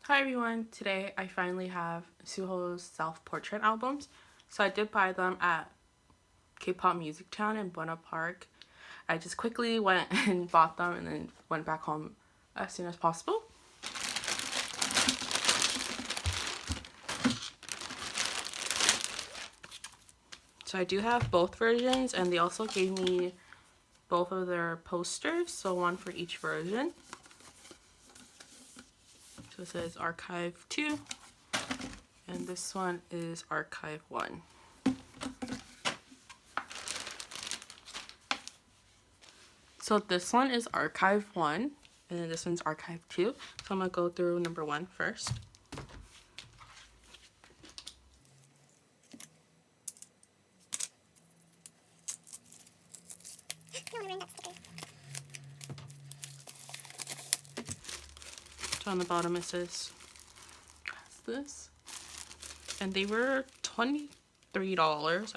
Hi everyone, today I finally have Suho's self-portrait albums. So I did buy them at K-Pop Music Town in Buena Park. I just quickly went and bought them and then went back home as soon as possible. So I do have both versions, and they also gave me both of their posters, so one for each version. So it says Archive 2 and this one is Archive 1. So this one is Archive 1 and then this one's Archive 2. So I'm gonna go through number 1 first. So on the bottom it says, what's this? And they were $23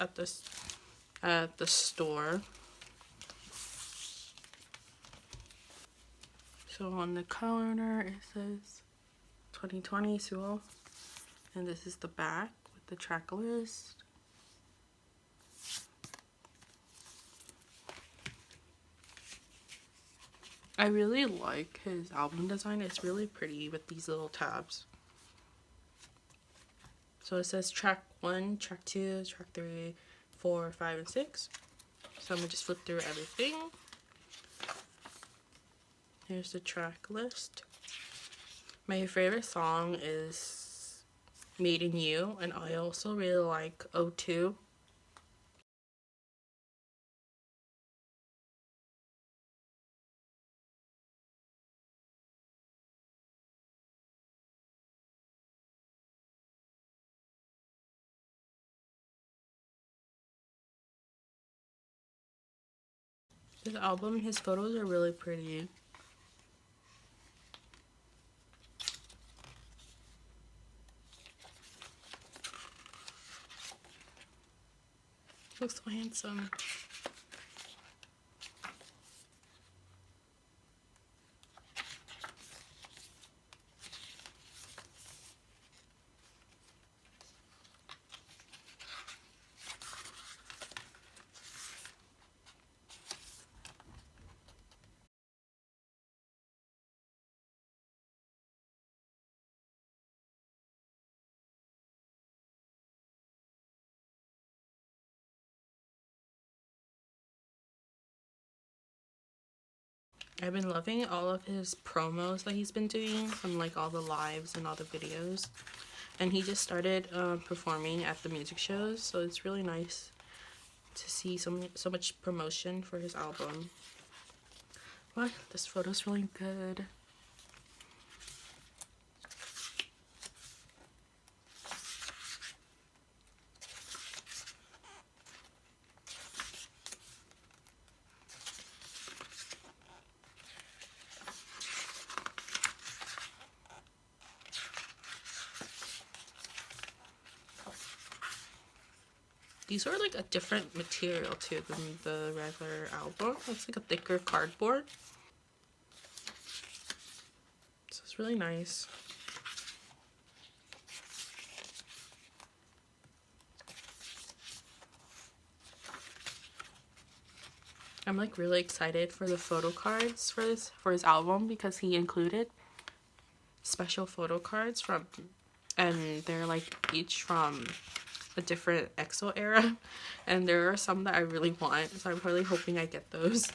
at the store. So on the corner it says 2020 Suho, and this is the back with the track list. I really like his album design. It's really pretty with these little tabs. So it says track 1, track 2, track 3, 4, 5, and 6. So I'm gonna just flip through everything. Here's the track list. My favorite song is Made in You, and I also really like O2. This album, his photos are really pretty. Looks so handsome. I've been loving all of his promos that he's been doing from like all the lives and all the videos. And he just started performing at the music shows, so it's really nice to see so much promotion for his album. What? This photo's really good. These are like a different material too than the regular album. It's like a thicker cardboard. So it's really nice. I'm like really excited for the photo cards for his album because he included special photo cards from, and they're like each from a different EXO era, and there are some that I really want, so I'm really hoping I get those.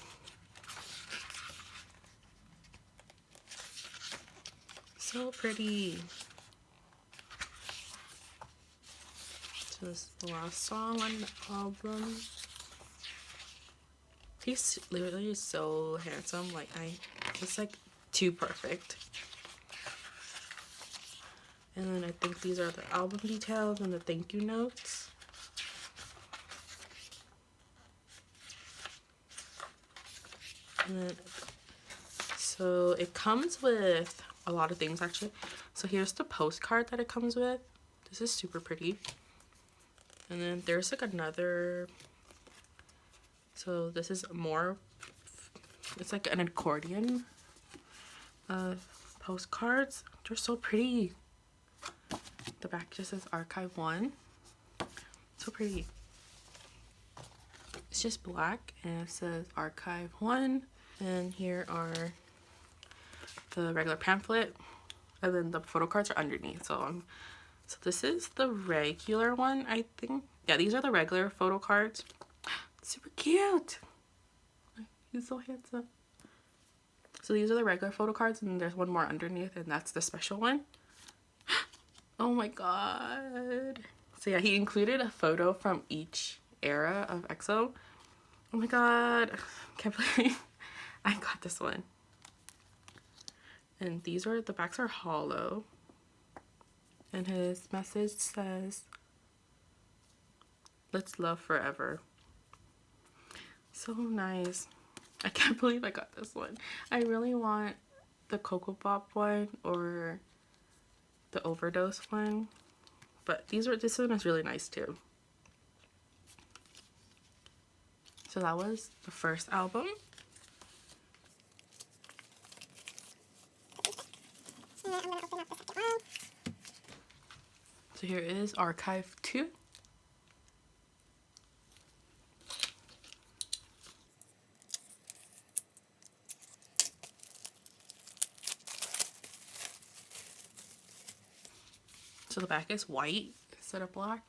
So pretty. So this is the last song on the album. He's literally so handsome, like it's like too perfect. And then I think these are the album details and the thank you notes. And then, so it comes with a lot of things actually. So here's the postcard that it comes with. This is super pretty. And then there's like another, so this is more, it's like an accordion postcards. They're so pretty. The back just says Archive 1. So pretty. It's just black and it says Archive 1. And here are the regular pamphlet. And then the photo cards are underneath. So this is the regular one, I think. Yeah, these are the regular photo cards. Super cute. He's so handsome. So these are the regular photo cards, and there's one more underneath, and that's the special one. Oh my god. So yeah, he included a photo from each era of EXO. Oh my god. Can't believe I got this one. And these are, the backs are hollow. And his message says, "Let's love forever." So nice. I can't believe I got this one. I really want the Cocoa Pop one or the Overdose one. But this one is really nice too. So that was the first album. So here is Archive 2. So the back is white instead of black.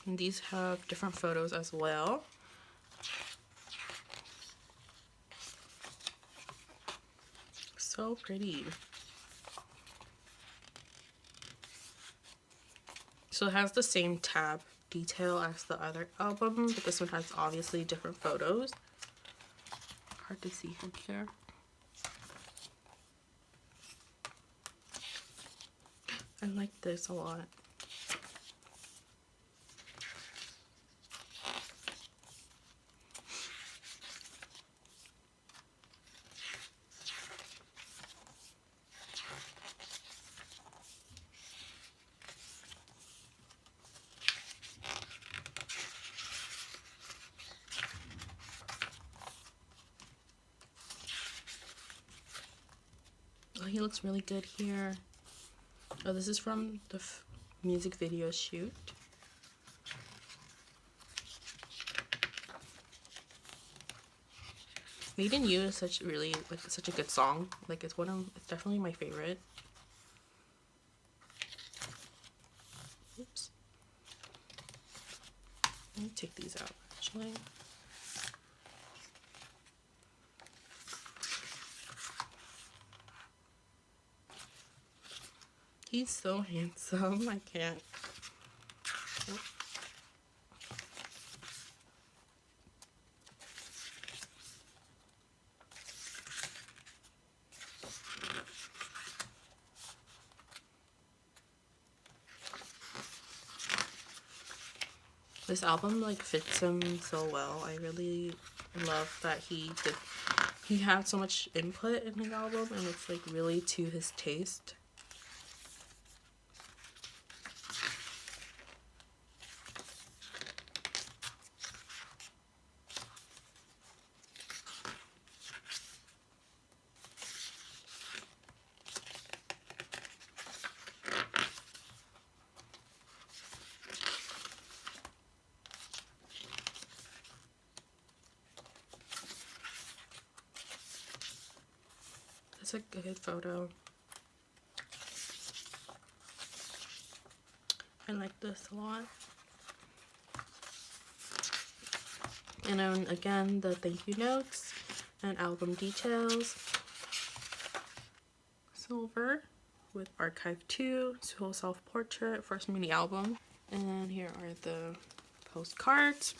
And these have different photos as well. So pretty. So it has the same tab detail as the other album, but this one has obviously different photos. Hard to see from here. I like this a lot. Oh, he looks really good here. Oh, this is from the music video shoot. Made in You is such a good song. Like it's definitely my favorite. Oops. Let me take these out actually. He's so handsome. I can't. This album like fits him so well. I really love that he had so much input in his album, and it's like really to his taste. That's a good photo. I like this a lot. And then again, the thank you notes and album details. Silver with Archive 2, Suho self-portrait, first mini album. And here are the postcards.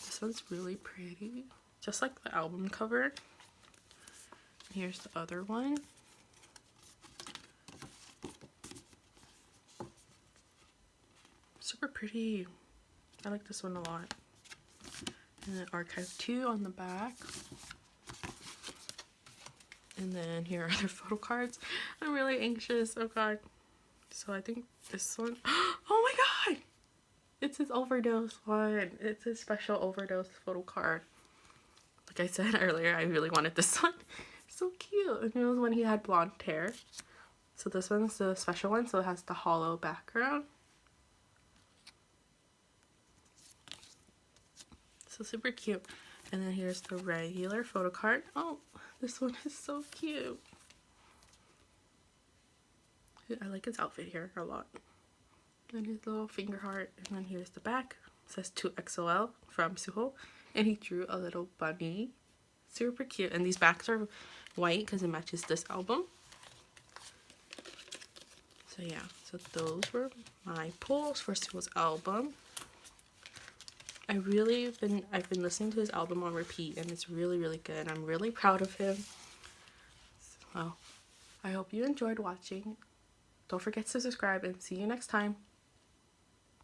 This one's really pretty, just like the album cover. Here's the other one. Super pretty. I like this one a lot. And then Archive 2 on the back. And then here are other photo cards. I'm really anxious. Oh god. So I think this one. Oh my god! It's his overdose one. It's his special overdose photo card. Like I said earlier, I really wanted this one. So cute. And it was when he had blonde hair. So this one's the special one, so it has the hollow background. So super cute. And then here's the regular photo card. Oh, this one is so cute. I like his outfit here a lot. And his little finger heart. And then here's the back. It says 2XOL from Suho. And he drew a little bunny. Super cute. And these backs are white because it matches this album. So yeah, so those were my pulls for Suho's album. I've been listening to his album on repeat, and it's really, really good. I'm really proud of him. So I hope you enjoyed watching. Don't forget to subscribe, and see you next time.